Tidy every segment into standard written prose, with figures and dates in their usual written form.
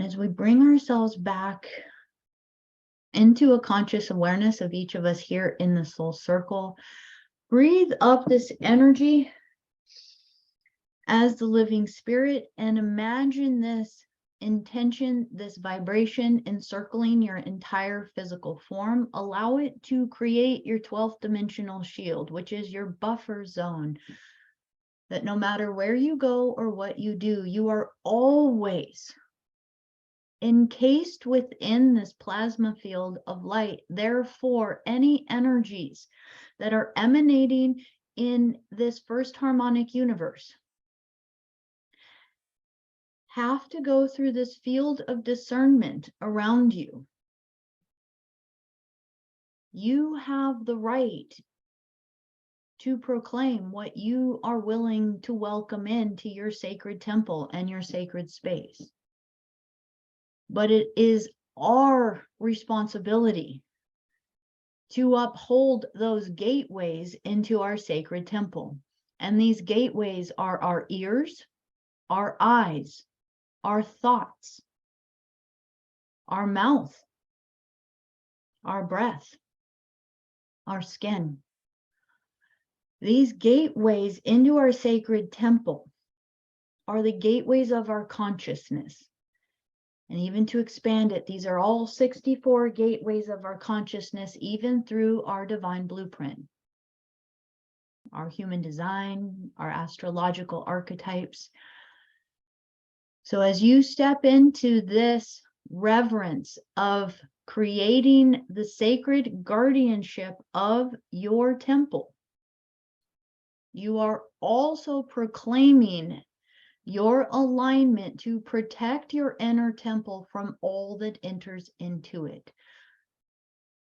as we bring ourselves back into a conscious awareness of each of us here in the soul circle, breathe up this energy as the living spirit and imagine this intention, this vibration encircling your entire physical form. Allow it to create your 12th dimensional shield, which is your buffer zone, that no matter where you go or what you do, you are always encased within this plasma field of light. Therefore, any energies that are emanating in this first harmonic universe have to go through this field of discernment around you. You have the right to proclaim what you are willing to welcome into your sacred temple and your sacred space. But it is our responsibility to uphold those gateways into our sacred temple. And these gateways are our ears, our eyes, our thoughts, our mouth, our breath, our skin. These gateways into our sacred temple are the gateways of our consciousness. And even to expand it, these are all 64 gateways of our consciousness, even through our divine blueprint, our human design, our astrological archetypes. So as you step into this reverence of creating the sacred guardianship of your temple, you are also proclaiming your alignment to protect your inner temple from all that enters into it.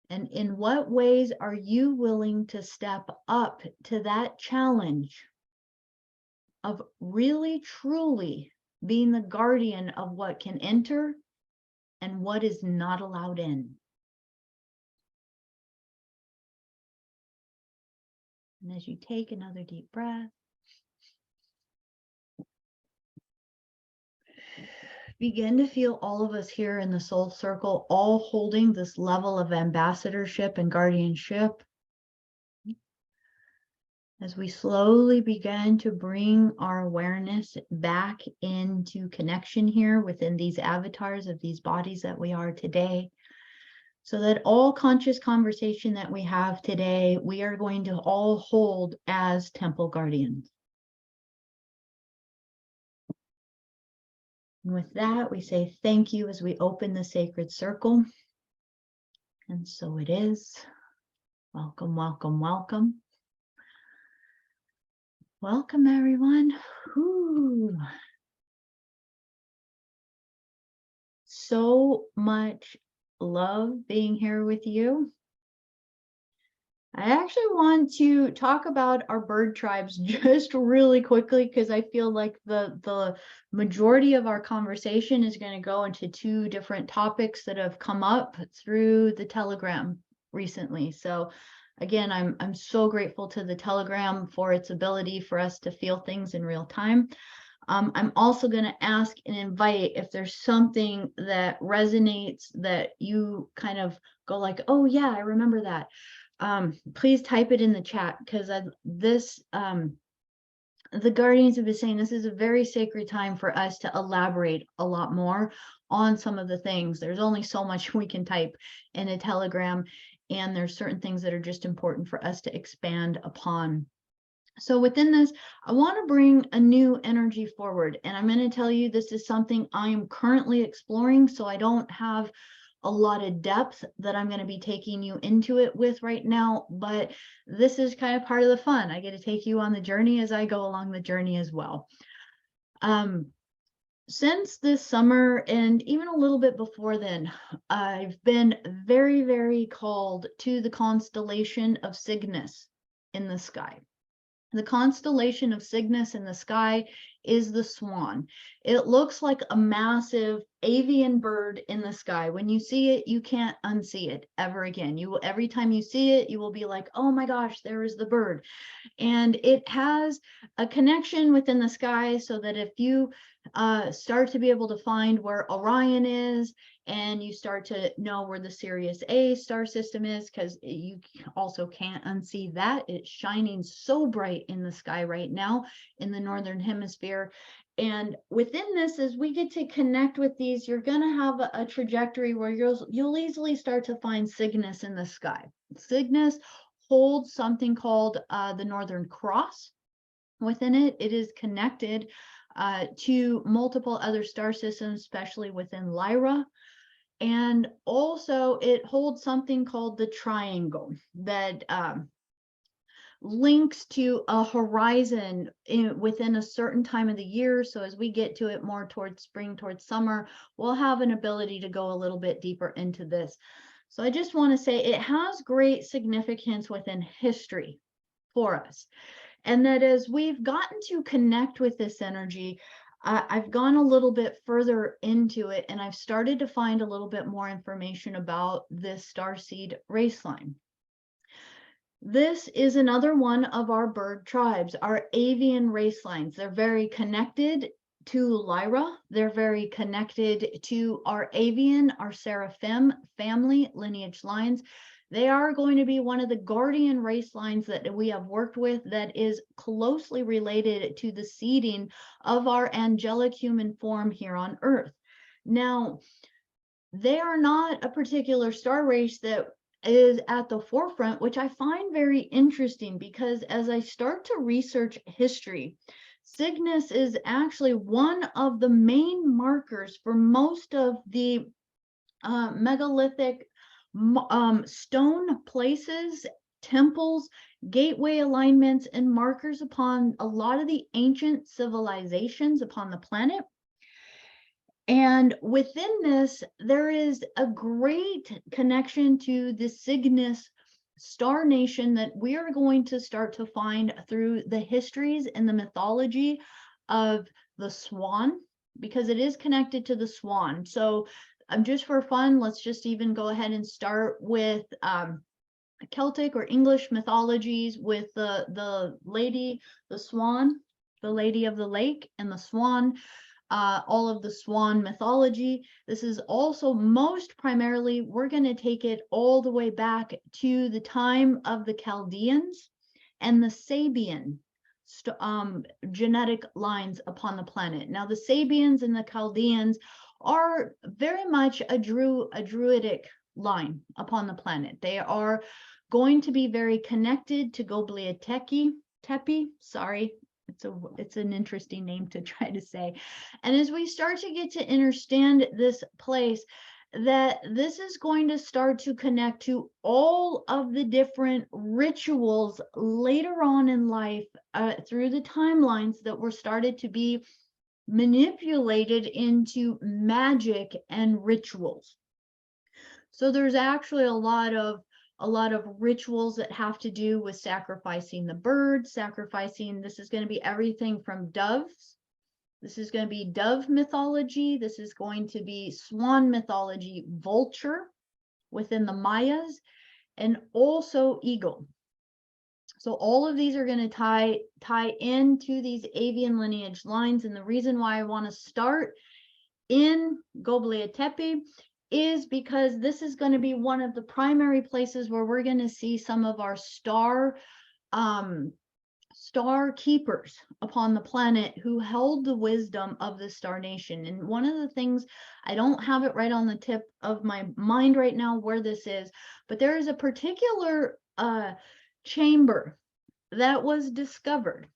And in what ways are you willing to step up to that challenge of really, truly being the guardian of what can enter and what is not allowed in? And as you take another deep breath, begin to feel all of us here in the soul circle all holding this level of ambassadorship and guardianship. As we slowly begin to bring our awareness back into connection here within these avatars of these bodies that we are today, so that all conscious conversation that we have today, we are going to all hold as temple guardians. And with that, we say thank you as we open the sacred circle. And so it is. Welcome, welcome, welcome. Welcome, everyone. Whew. So much love being here with you. I actually want to talk about our bird tribes just really quickly, because I feel like the majority of our conversation is going to go into two different topics that have come up through the Telegram recently. So again, I'm so grateful to the Telegram for its ability for us to feel things in real time. I'm also going to ask and invite, if there's something that resonates that you kind of go like, oh yeah, I remember that. Please type it in the chat, because the Guardians have been saying this is a very sacred time for us to elaborate a lot more on some of the things. There's only so much we can type in a Telegram, and there's certain things that are just important for us to expand upon. So within this, I want to bring a new energy forward, and I'm going to tell you this is something I am currently exploring, so I don't have a lot of depth that I'm going to be taking you into it with right now, but this is kind of part of the fun. I get to take you on the journey as I go along the journey as well. Since this summer, and even a little bit before then, I've been very, very called to the constellation of Cygnus in the sky. The constellation of Cygnus in the sky is the swan. It looks like a massive avian bird in the sky. When you see it, you can't unsee it ever again. Every time you see it, you will be like, oh my gosh, there is the bird. And it has a connection within the sky, so that if you start to be able to find where Orion is, and you start to know where the Sirius A star system is, because you also can't unsee that. It's shining so bright in the sky right now in the northern hemisphere. And within this, as we get to connect with these, you're going to have a trajectory where you'll easily start to find Cygnus in the sky. Cygnus holds something called the Northern Cross within it. It is connected to multiple other star systems, especially within Lyra. And also it holds something called the triangle that links to a horizon within a certain time of the year. So as we get to it more towards spring, towards summer, we'll have an ability to go a little bit deeper into this. So I just want to say it has great significance within history for us. And that as we've gotten to connect with this energy, I've gone a little bit further into it, and I've started to find a little bit more information about this starseed race line. This is another one of our bird tribes, our avian race lines. They're very connected to Lyra. They're very connected to our avian, our seraphim family lineage lines. They are going to be one of the guardian race lines that we have worked with that is closely related to the seeding of our angelic human form here on Earth. Now, they are not a particular star race that is at the forefront, which I find very interesting, because as I start to research history, Cygnus is actually one of the main markers for most of the megalithic stone places, temples, gateway alignments, and markers upon a lot of the ancient civilizations upon the planet. And within this, there is a great connection to the Cygnus star nation that we are going to start to find through the histories and the mythology of the swan, because it is connected to the swan. So just for fun, let's just even go ahead and start with Celtic or English mythologies with the lady, the swan, the lady of the lake, and the swan. All of the swan mythology. This is also most primarily, we're going to take it all the way back to the time of the Chaldeans and the Sabian genetic lines upon the planet. Now, the Sabians and the Chaldeans are very much a druidic line upon the planet. They are going to be very connected to Tepe, sorry. It's an interesting name to try to say. And as we start to get to understand this place, that this is going to start to connect to all of the different rituals later on in life through the timelines that were started to be manipulated into magic and rituals. So there's actually a lot of rituals that have to do with sacrificing the bird, this is going to be everything from doves. This is going to be dove mythology. This is going to be swan mythology, vulture within the Mayas, and also eagle. So all of these are going to tie into these avian lineage lines. And the reason why I want to start in Göbekli Tepe is because this is going to be one of the primary places where we're going to see some of our star keepers upon the planet who held the wisdom of the star nation. And one of the things, I don't have it right on the tip of my mind right now where this is, but there is a particular chamber that was discovered,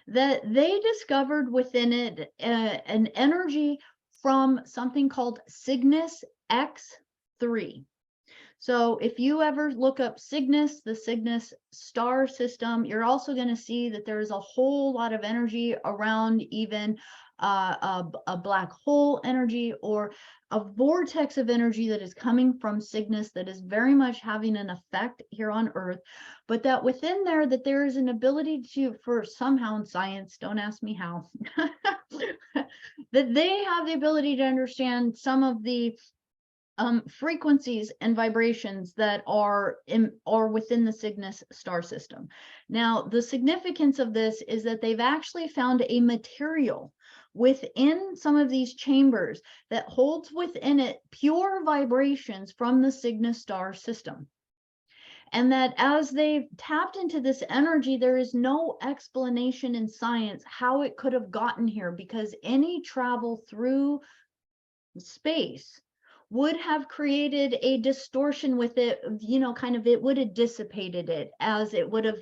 that they discovered within it an energy from something called Cygnus X3. So if you ever look up Cygnus, the Cygnus star system, you're also going to see that there's a whole lot of energy around even a black hole energy, or a vortex of energy that is coming from Cygnus that is very much having an effect here on Earth, but that within there, that there is an ability to, for somehow in science, don't ask me how, that they have the ability to understand some of the frequencies and vibrations that are within the Cygnus star system. Now, the significance of this is that they've actually found a material within some of these chambers that holds within it pure vibrations from the Cygnus star system. And that as they've tapped into this energy, there is no explanation in science how it could have gotten here, because any travel through space would have created a distortion with it, kind of, it would have dissipated it as it would have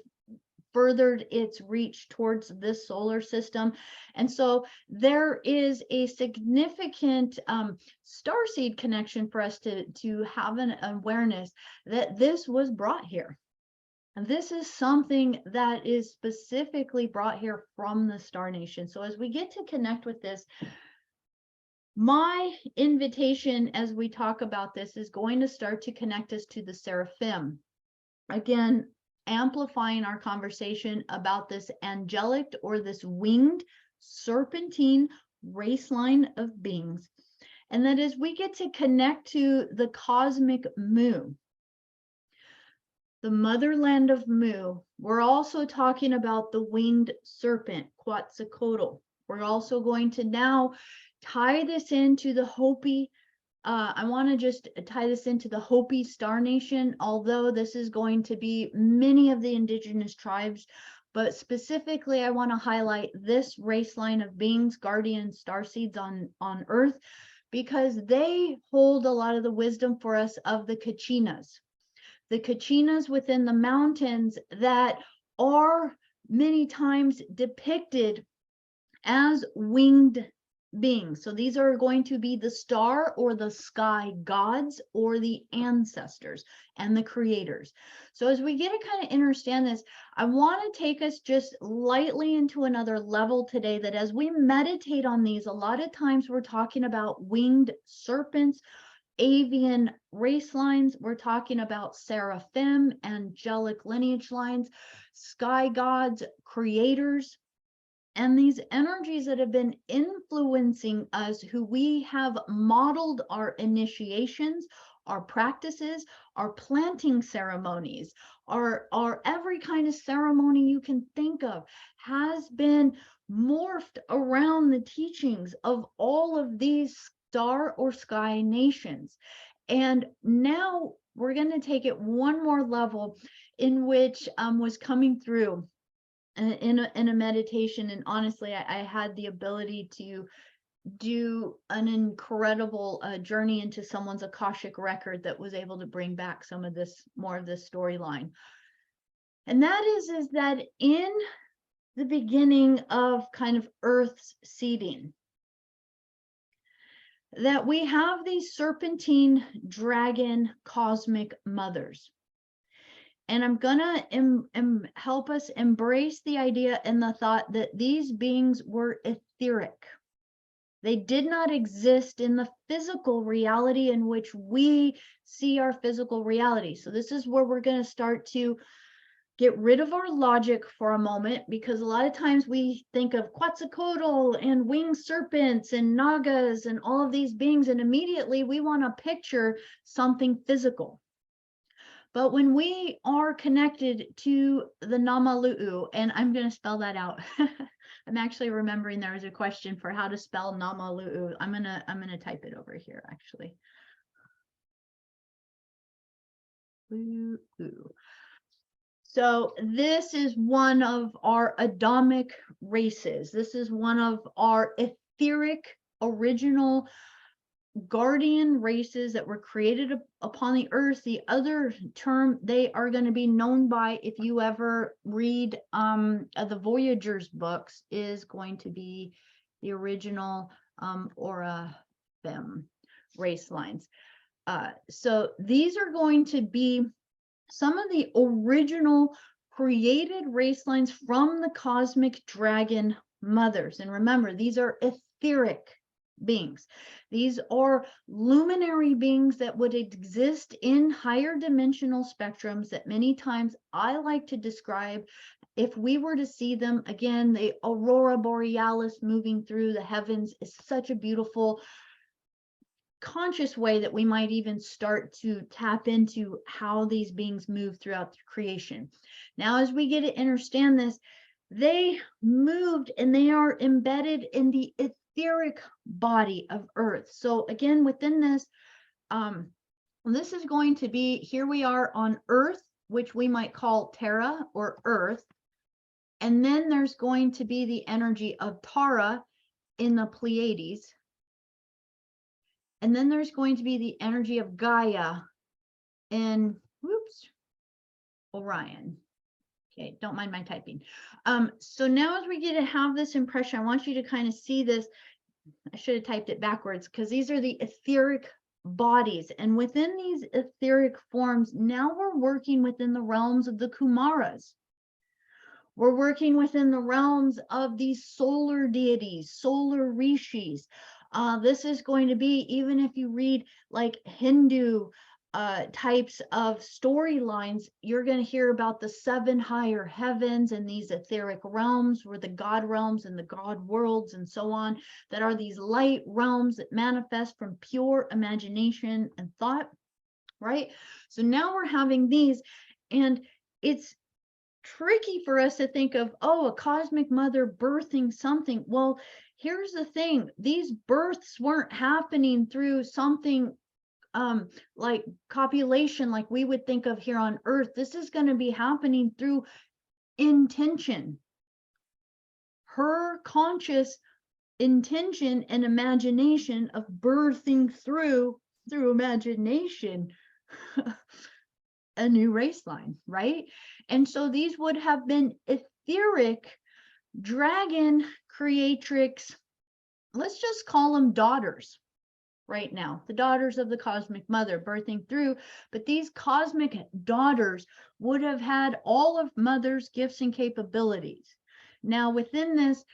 furthered its reach towards this solar system. And so there is a significant starseed connection for us to have an awareness that this was brought here. And this is something that is specifically brought here from the Star Nation. So as we get to connect with this, my invitation as we talk about this is going to start to connect us to the Seraphim. Again, amplifying our conversation about this angelic or this winged serpentine race line of beings. And that is, we get to connect to the cosmic Mu, the motherland of Mu. We're also talking about the winged serpent, Quetzalcoatl. We're also going to now tie this into the Hopi. I want to just tie this into the Hopi Star Nation, although this is going to be many of the indigenous tribes, but specifically I want to highlight this race line of beings, guardian starseeds on Earth, because they hold a lot of the wisdom for us of the Kachinas. The Kachinas within the mountains that are many times depicted as winged beings. So these are going to be the star or the sky gods, or the ancestors and the creators. So as we get to kind of understand this, I want to take us just lightly into another level today, that as we meditate on these, a lot of times we're talking about winged serpents, avian race lines, we're talking about seraphim, angelic lineage lines, sky gods, creators, and these energies that have been influencing us, who we have modeled our initiations, our practices, our planting ceremonies, our every kind of ceremony you can think of, has been morphed around the teachings of all of these star or sky nations. And now we're going to take it one more level, in which was coming through in a meditation. And honestly, I had the ability to do an incredible journey into someone's Akashic record that was able to bring back some of this, more of this storyline. And that is that in the beginning of kind of Earth's seeding, that we have these serpentine dragon cosmic mothers. And I'm gonna help us embrace the idea and the thought that these beings were etheric. They did not exist in the physical reality in which we see our physical reality. So this is where we're going to start to get rid of our logic for a moment, because a lot of times we think of Quetzalcoatl and winged serpents and Nagas and all of these beings, and immediately we want to picture something physical. But when we are connected to the Namalu'u, and I'm going to spell that out. I'm actually remembering there was a question for how to spell Namalu'u. I'm gonna type it over here, actually. So this is one of our Adamic races. This is one of our etheric original guardian races that were created upon the earth. The other term they are going to be known by, if you ever read the Voyagers books, is going to be the original Oraphim race lines. So these are going to be some of the original created race lines from the cosmic dragon mothers. And remember, these are etheric beings. These are luminary beings that would exist in higher dimensional spectrums that many times I like to describe, if we were to see them again, the aurora borealis moving through the heavens is such a beautiful conscious way that we might even start to tap into how these beings move throughout creation. Now, as we get to understand this, they moved and they are embedded in the etheric body of Earth. So again, within this, this is going to be, here we are on Earth, which we might call Terra or Earth. And then there's going to be the energy of Tara in the Pleiades. And then there's going to be the energy of Gaia in, Orion. Okay, don't mind my typing. So now as we get to have this impression, I want you to kind of see this. I should have typed it backwards because these are the etheric bodies. And within these etheric forms, now we're working within the realms of the Kumaras. We're working within the realms of these solar deities, solar rishis. This is going to be, even if you read like Hindu types of storylines, you're going to hear about the 7 higher heavens and these etheric realms, where the God realms and the God worlds and so on, that are these light realms that manifest from pure imagination and thought, right? So now we're having these, and it's tricky for us to think of, oh, a cosmic mother birthing something. Well, here's the thing. These births weren't happening through something like copulation, like we would think of here on Earth. This is going to be happening through intention. Her conscious intention and imagination of birthing through imagination a new race line, right? And so these would have been etheric dragon creatrix, let's just call them daughters right now, the daughters of the cosmic mother birthing through. But these cosmic daughters would have had all of mother's gifts and capabilities. Now within this,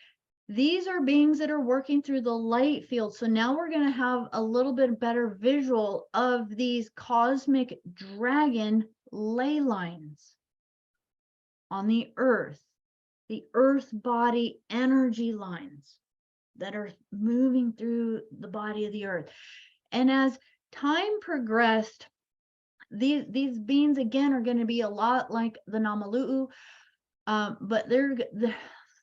these are beings that are working through the light field. So now we're going to have a little bit better visual of these cosmic dragon ley lines on the earth body energy lines that are moving through the body of the earth. And as time progressed, these beings again are going to be a lot like the Namalu'u, but they're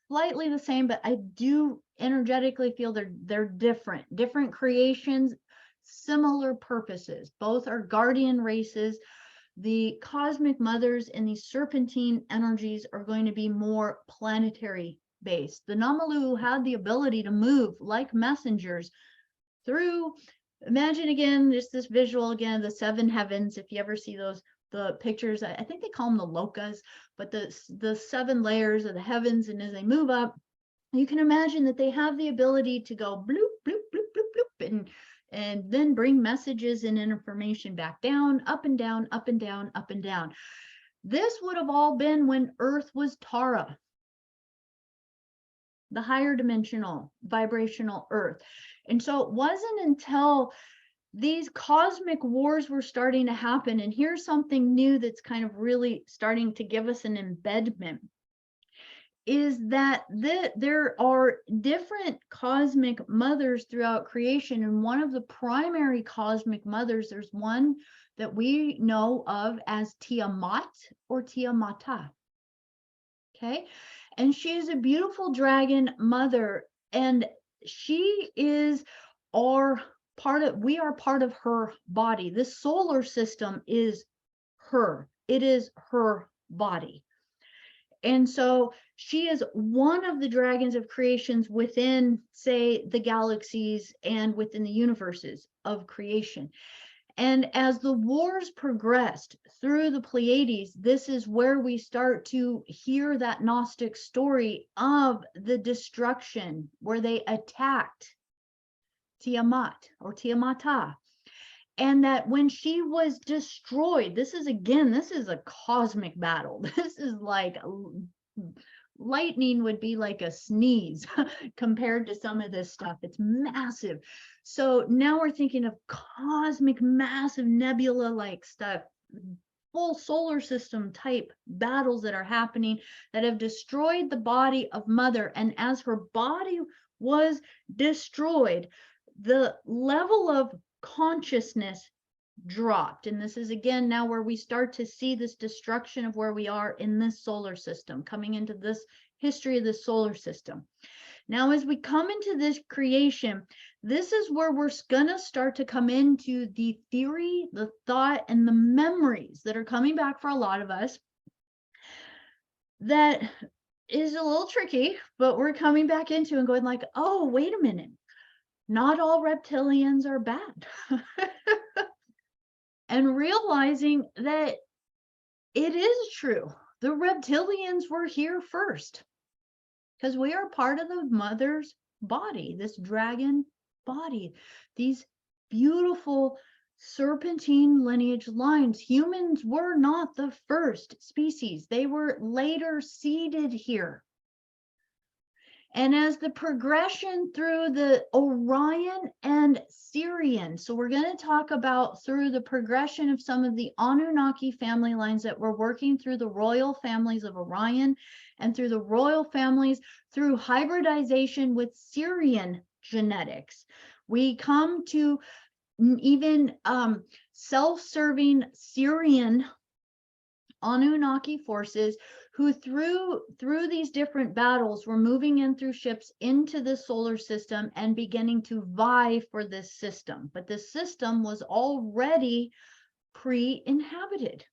slightly the same, but I do energetically feel they're different creations, similar purposes. Both are guardian races. The cosmic mothers and the serpentine energies are going to be more planetary based. The Namalu had the ability to move like messengers through, imagine again, just this visual again, the 7 heavens. If you ever see those, the pictures, I think they call them the lokas, but the 7 layers of the heavens. And as they move up, you can imagine that they have the ability to go bloop, bloop, bloop, bloop, bloop, and then bring messages and information back down, up and down, up and down, up and down. This would have all been when Earth was Tara, the higher dimensional, vibrational Earth. And so it wasn't until these cosmic wars were starting to happen, and here's something new that's kind of really starting to give us an embedment, is that there are different cosmic mothers throughout creation. And one of the primary cosmic mothers, there's one that we know of as Tiamat or Tiamata. Okay. And she is a beautiful dragon mother, and she is we are part of her body. This solar system is her. It is her body. And so she is one of the dragons of creations within, say, the galaxies and within the universes of creation. And as the wars progressed through the Pleiades, this is where we start to hear that Gnostic story of the destruction, where they attacked Tiamat or Tiamata. And that when she was destroyed, this is a cosmic battle. This is lightning would be like a sneeze compared to some of this stuff. It's massive. So now we're thinking of cosmic, massive nebula like stuff, full solar system type battles that are happening that have destroyed the body of Mother. And as her body was destroyed, the level of consciousness dropped. And this is again now where we start to see this destruction of where we are in this solar system, coming into this history of the solar system. Now, as we come into this creation, this is where we're gonna start to come into the theory, the thought, and the memories that are coming back for a lot of us. That is a little tricky, but we're coming back into and going like, oh, wait a minute. Not all reptilians are bad. And realizing that it is true. The reptilians were here first because we are part of the mother's body, this dragon body, these beautiful serpentine lineage lines. Humans were not the first species. They were later seeded here. And as the progression through the Orion and Sirian, so we're going to talk about through the progression of some of the Anunnaki family lines that we're working through the royal families of Orion and through the royal families through hybridization with Sirian genetics. We come to even self-serving Sirian Anunnaki forces who through these different battles were moving in through ships into the solar system and beginning to vie for this system. But this system was already pre-inhabited.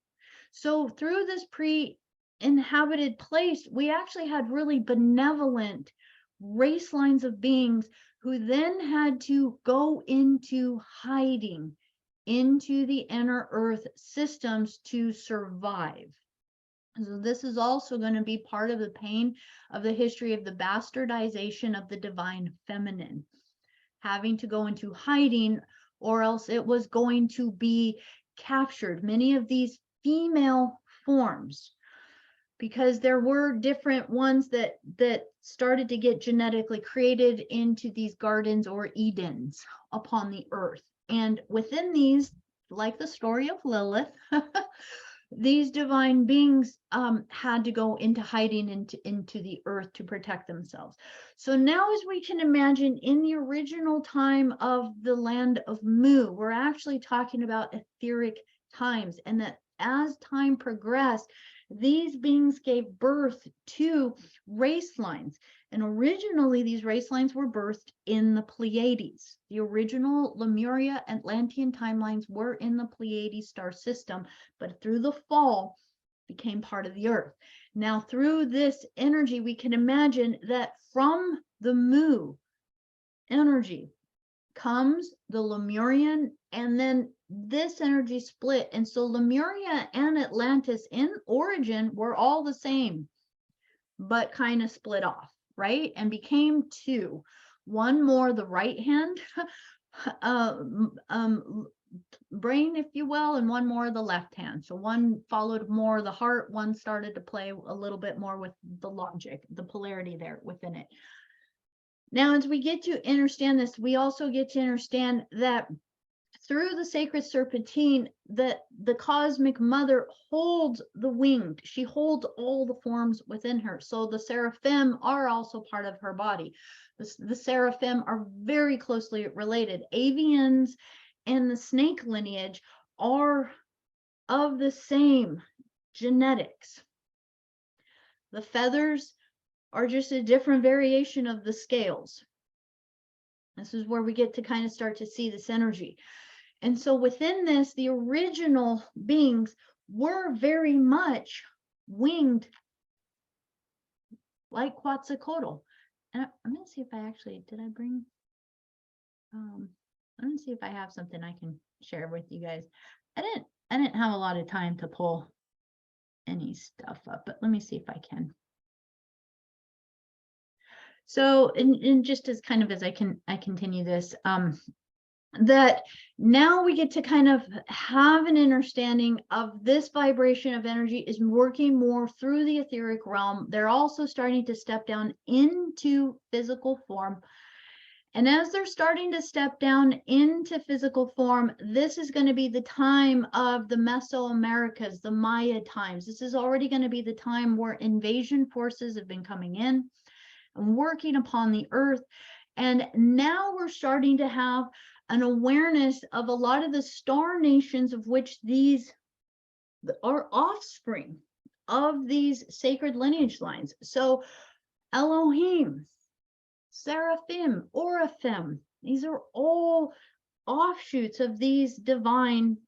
So through this pre-inhabited place, we actually had really benevolent race lines of beings who then had to go into hiding into the inner earth systems to survive. So this is also going to be part of the pain of the history of the bastardization of the divine feminine, having to go into hiding, or else it was going to be captured. Many of these female forms, because there were different ones that started to get genetically created into these gardens or Edens upon the earth. And within these, like the story of Lilith, these divine beings had to go into hiding into the earth to protect themselves. So now, as we can imagine, in the original time of the land of Mu, we're actually talking about etheric times, and that as time progressed, these beings gave birth to race lines. And originally, these race lines were birthed in the Pleiades. The original Lemuria Atlantean timelines were in the Pleiades star system, but through the fall, became part of the Earth. Now, through this energy, we can imagine that from the Mu energy comes the Lemurian, and then this energy split. And so Lemuria and Atlantis in origin were all the same, but kind of split off, right? And became two. One more the right hand brain, if you will, and one more the left hand. So one followed more the heart, one started to play a little bit more with the logic, the polarity there within it. Now, as we get to understand this, we also get to understand that through the sacred serpentine, that the cosmic mother holds the winged. She holds all the forms within her. So the seraphim are also part of her body. The seraphim are very closely related. Avians and the snake lineage are of the same genetics. The feathers are just a different variation of the scales. This is where we get to kind of start to see this energy. And so within this, the original beings were very much winged like Quetzalcoatl. And I'm going to see if I actually, did I bring, I'm going to see if I have something I can share with you guys. I didn't have a lot of time to pull any stuff up, but let me see if I can. So, and just as kind of as I continue this, that now we get to kind of have an understanding of this vibration of energy is working more through the etheric realm. They're also starting to step down into physical form. And as they're starting to step down into physical form, this is going to be the time of the Mesoamericas, the Maya times. This is already going to be the time where invasion forces have been coming in and working upon the earth. And now we're starting to have an awareness of a lot of the star nations of which these are offspring of these sacred lineage lines. So Elohim, Seraphim, Oraphim, these are all offshoots of these divine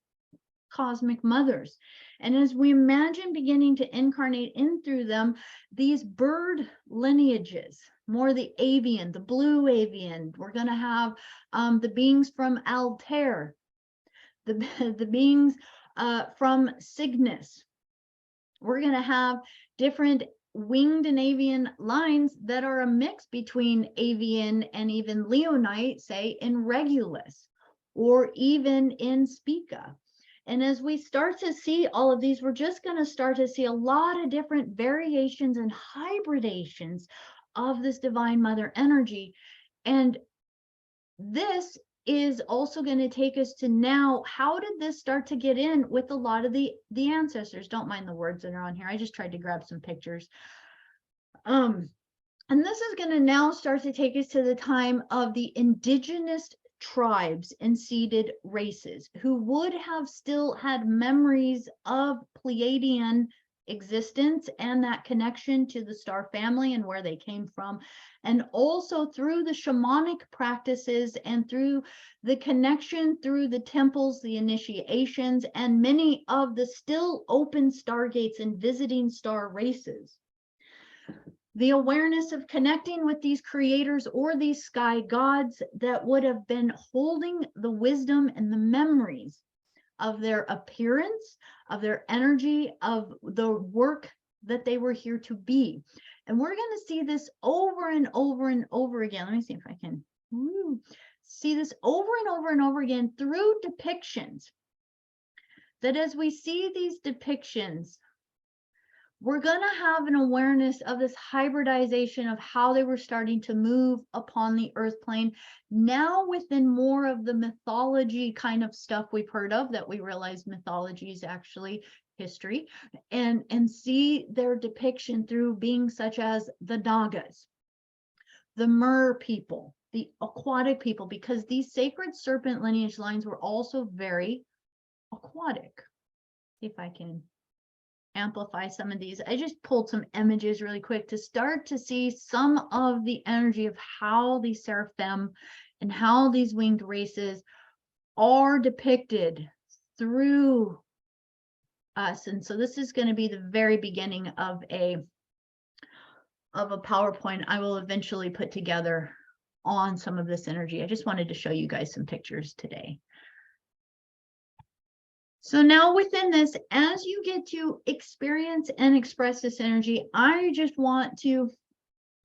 cosmic mothers. And as we imagine beginning to incarnate in through them, these bird lineages, more the avian, the blue avian, we're going to have the beings from Altair, the beings from Cygnus. We're going to have different winged and avian lines that are a mix between avian and even Leonite, say in Regulus or even in Spica. And as we start to see all of these, we're just going to start to see a lot of different variations and hybridations of this divine mother energy. And this is also going to take us to now, how did this start to get in with a lot of the ancestors? Don't mind the words that are on here. I just tried to grab some pictures. And this is going to now start to take us to the time of the indigenous tribes and seeded races who would have still had memories of Pleiadian existence and that connection to the star family and where they came from, and also through the shamanic practices and through the connection through the temples, the initiations, and many of the still open stargates and visiting star races. The awareness of connecting with these creators or these sky gods that would have been holding the wisdom and the memories of their appearance, of their energy, of the work that they were here to be. And we're going to see this over and over and over again. Let me see if I can see this over and over and over again through depictions. That as we see these depictions, we're going to have an awareness of this hybridization of how they were starting to move upon the earth plane, now within more of the mythology kind of stuff we've heard of, that we realize mythology is actually history, and see their depiction through beings such as the Nagas, the Mer people, the aquatic people, because these sacred serpent lineage lines were also very aquatic. If I can amplify some of these. I just pulled some images really quick to start to see some of the energy of how these seraphim and how these winged races are depicted through us. And so this is going to be the very beginning of a PowerPoint I will eventually put together on some of this energy. I just wanted to show you guys some pictures today. So now within this, as you get to experience and express this energy, I just want to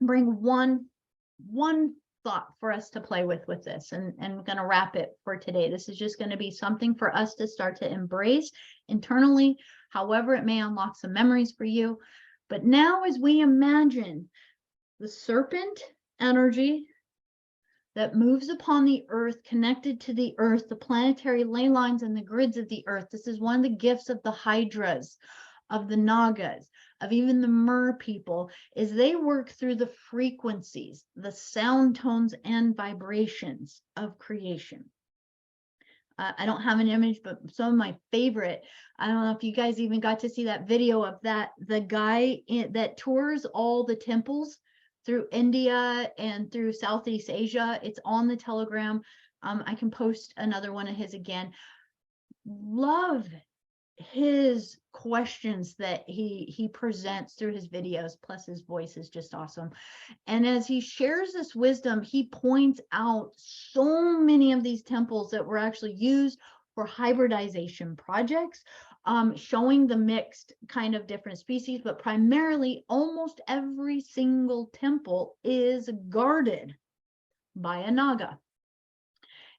bring one thought for us to play with this, and I'm going to wrap it for today. This is just going to be something for us to start to embrace internally, however it may unlock some memories for you. But now as we imagine the serpent energy that moves upon the earth, connected to the earth, the planetary ley lines and the grids of the earth. This is one of the gifts of the Hydras, of the Nagas, of even the Mer people, is they work through the frequencies, the sound tones and vibrations of creation. I don't have an image, but some of my favorite, I don't know if you guys even got to see that video of the guy that tours all the temples through India and through Southeast Asia. It's on the Telegram. I can post another one of his again. Love his questions that he presents through his videos, plus his voice is just awesome. And as he shares this wisdom, he points out so many of these temples that were actually used for hybridization projects, showing the mixed kind of different species, but primarily almost every single temple is guarded by a Naga.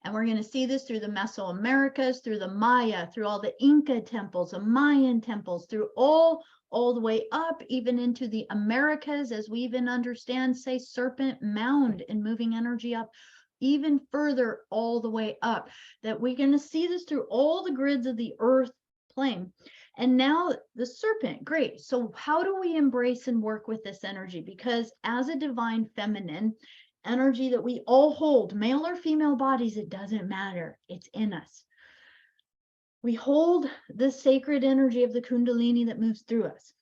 And we're going to see this through the Mesoamericas, through the Maya, through all the Inca temples, the Mayan temples, through all the way up, even into the Americas, as we even understand, say, serpent mound and moving energy up even further all the way up, that we're going to see this through all the grids of the earth plane. And now the serpent, great. So how do we embrace and work with this energy? Because as a divine feminine energy that we all hold, male or female bodies, it doesn't matter. It's in us. We hold the sacred energy of the Kundalini that moves through us.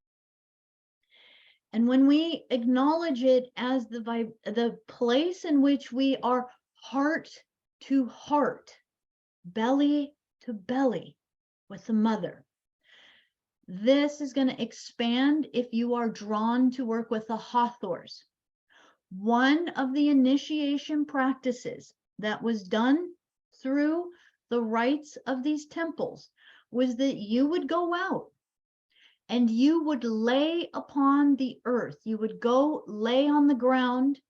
And when we acknowledge it as the place in which we are heart to heart, belly to belly with the mother, this is going to expand if you are drawn to work with the Hathors. One of the initiation practices that was done through the rites of these temples was that you would go out and you would lay upon the earth. You would go lay on the ground,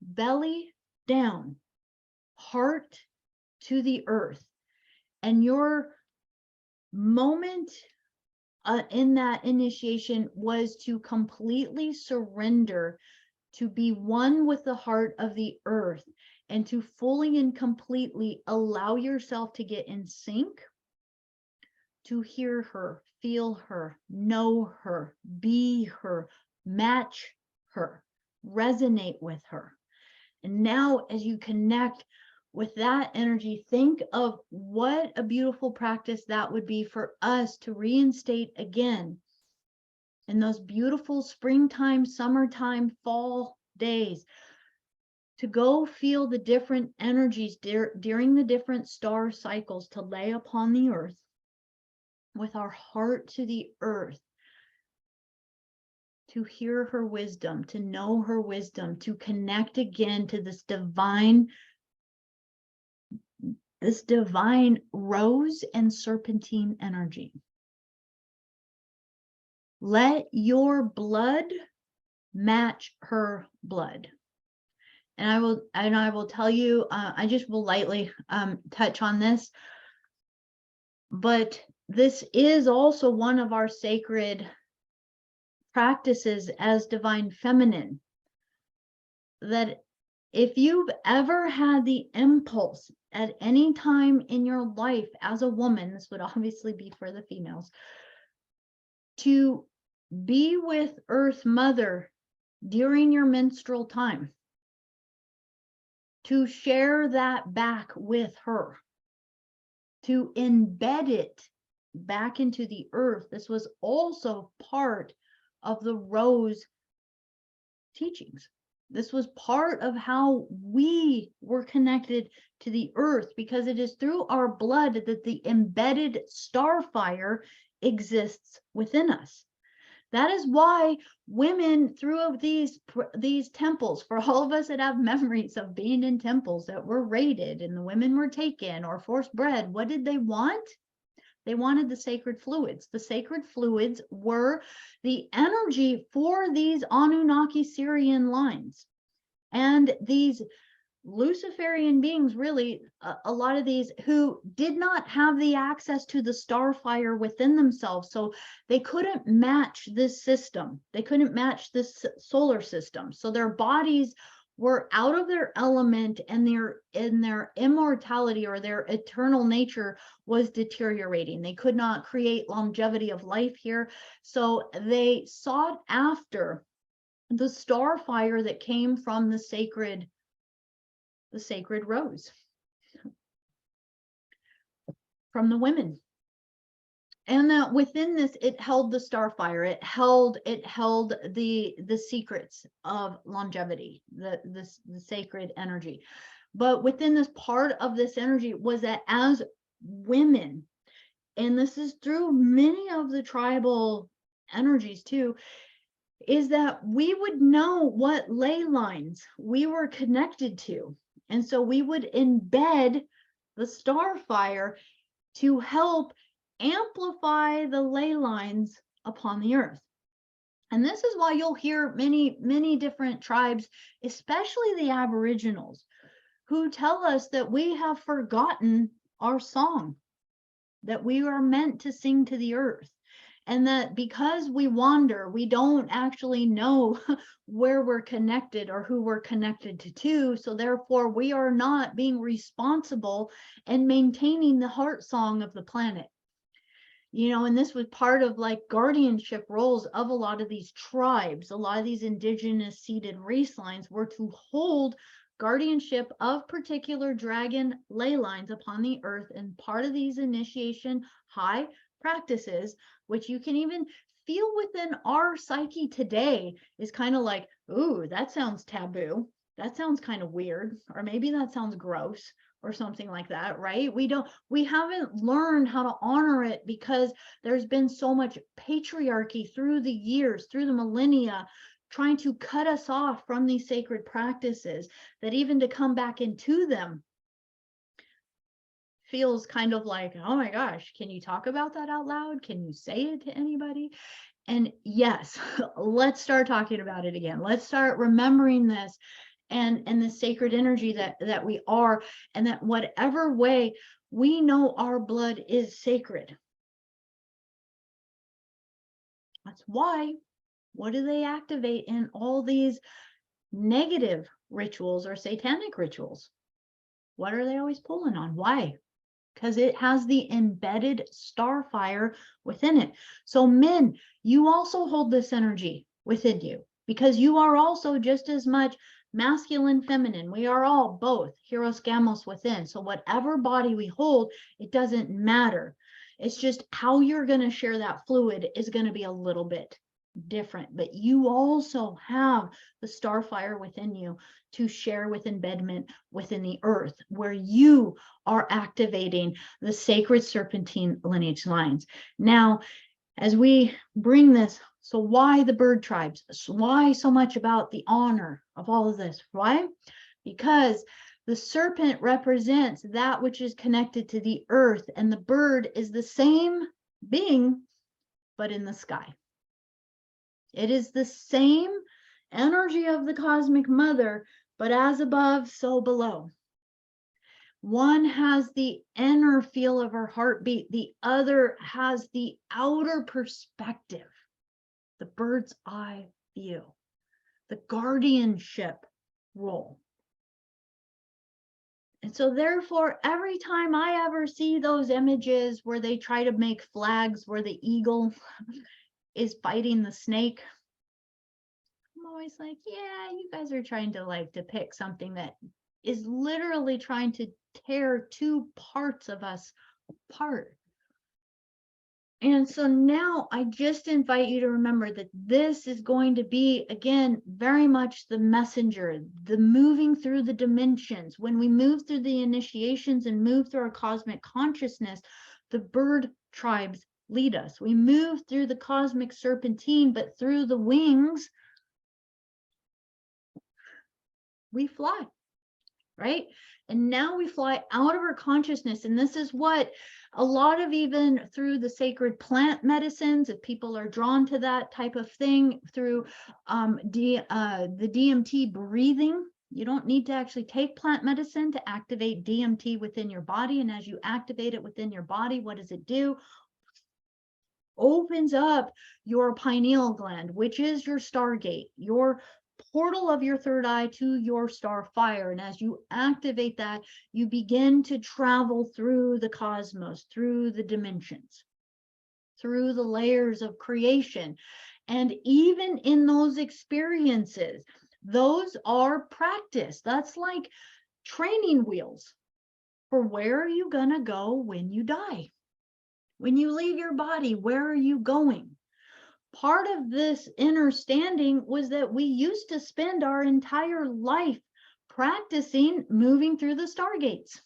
belly down, heart to the earth. And your moment in that initiation was to completely surrender, to be one with the heart of the earth, and to fully and completely allow yourself to get in sync, to hear her, feel her, know her, be her, match her, resonate with her. And now as you connect with that energy, think of what a beautiful practice that would be for us to reinstate again in those beautiful springtime, summertime, fall days, to go feel the different energies during the different star cycles, to lay upon the earth with our heart to the earth, to hear her wisdom, to know her wisdom, to connect again to this divine rose and serpentine energy. Let your blood match her blood. And I will tell you, I just will lightly touch on this, but this is also one of our sacred practices as divine feminine, that if you've ever had the impulse at any time in your life as a woman, this would obviously be for the females, to be with Earth Mother during your menstrual time, to share that back with her, to embed it back into the earth. This was also part of the Rose teachings. This was part of how we were connected to the earth, because it is through our blood that the embedded star fire exists within us. That is why women through these temples, for all of us that have memories of being in temples that were raided and the women were taken or forced bred, what did they want? They wanted the sacred fluids. The sacred fluids were the energy for these Anunnaki Syrian lines. And these Luciferian beings, really, a lot of these who did not have the access to the star fire within themselves, so they couldn't match this system. They couldn't match this solar system. So their bodies were out of their element, and their immortality or their eternal nature was deteriorating. They could not create longevity of life here. So they sought after the star fire that came from the sacred rose, from the women. And within this, it held the star fire. It held the secrets of longevity, the sacred energy. But within this, part of this energy was that as women, and this is through many of the tribal energies too, is that we would know what ley lines we were connected to. And so we would embed the star fire to help amplify the ley lines upon the earth. And this is why you'll hear many different tribes, especially the Aboriginals, who tell us that we have forgotten our song, that we are meant to sing to the earth. And that because we wander, we don't actually know where we're connected or who we're connected to. So therefore, we are not being responsible and maintaining the heart song of the planet. You know, and this was part of like guardianship roles of a lot of these tribes. A lot of these indigenous seated race lines were to hold guardianship of particular dragon ley lines upon the earth. And part of these initiation high practices, which you can even feel within our psyche today, is kind of like, ooh, that sounds taboo. That sounds kind of weird, or maybe that sounds gross, or something like that, right? We haven't learned how to honor it because there's been so much patriarchy through the years, through the millennia, trying to cut us off from these sacred practices, that even to come back into them feels kind of like, oh my gosh, can you talk about that out loud? Can you say it to anybody? And yes, let's start talking about it again. Let's start remembering this and the sacred energy that we are, and that whatever way we know our blood is sacred. That's why, what do they activate in all these negative rituals or satanic rituals? What are they always pulling on? Why? Because it has the embedded star fire within it. So men, you also hold this energy within you, because you are also just as much masculine, feminine. We are all both Hieros Gamos within. So whatever body we hold, it doesn't matter. It's just how you're going to share that fluid is going to be a little bit different. But you also have the star fire within you to share with embedment within the earth, where you are activating the sacred serpentine lineage lines. Now, as we bring this, so why the bird tribes? Why so much about the honor of all of this? Why? Because the serpent represents that which is connected to the earth, and the bird is the same being, but in the sky. It is the same energy of the cosmic mother, but as above, so below. One has the inner feel of her heartbeat. The other has the outer perspective, the bird's eye view, the guardianship role. And so therefore, every time I ever see those images where they try to make flags where the eagle is fighting the snake, I'm always like, yeah, you guys are trying to like depict something that is literally trying to tear two parts of us apart. And so now I just invite you to remember that this is going to be, again, very much the messenger, the moving through the dimensions. When we move through the initiations and move through our cosmic consciousness, the bird tribes lead us. We move through the cosmic serpentine, but through the wings, we fly, right? And now we fly out of our consciousness. And this is what a lot of, even through the sacred plant medicines, if people are drawn to that type of thing, through the DMT breathing, you don't need to actually take plant medicine to activate DMT within your body. And as you activate it within your body, what does it do? Opens up your pineal gland, which is your stargate, your portal of your third eye to your star fire. And as you activate that, you begin to travel through the cosmos, through the dimensions, through the layers of creation. And even in those experiences, those are practice. That's like training wheels for where are you going to go when you die? When you leave your body, where are you going? Part of this understanding was that we used to spend our entire life practicing moving through the stargates,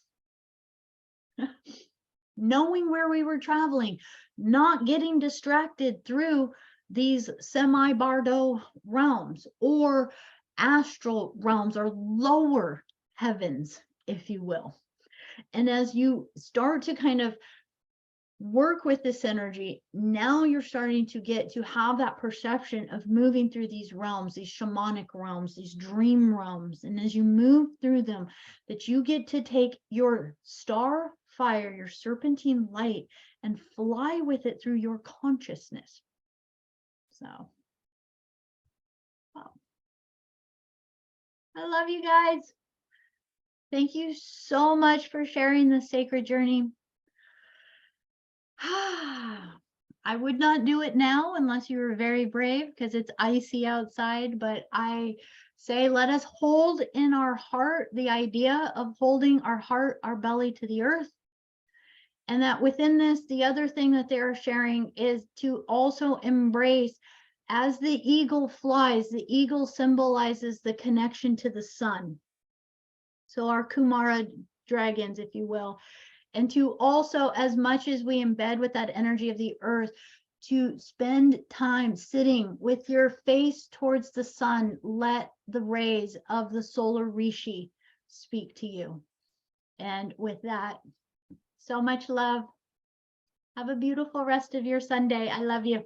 knowing where we were traveling, not getting distracted through these semi-bardo realms or astral realms or lower heavens, if you will. And as you start to kind of work with this energy, now you're starting to get to have that perception of moving through these realms, these shamanic realms, these dream realms. And as you move through them, that you get to take your star fire, your serpentine light, and fly with it through your consciousness. So, wow. I love you guys. Thank you so much for sharing this sacred journey. I would not do it now unless you were very brave, because it's icy outside, but I say let us hold in our heart the idea of holding our heart, our belly to the earth. And that within this, the other thing that they are sharing is to also embrace, as the eagle flies, the eagle symbolizes the connection to the sun. So our Kumara dragons, if you will. And to also, as much as we embed with that energy of the earth, to spend time sitting with your face towards the sun. Let the rays of the solar rishi speak to you. And with that, so much love. Have a beautiful rest of your Sunday. I love you.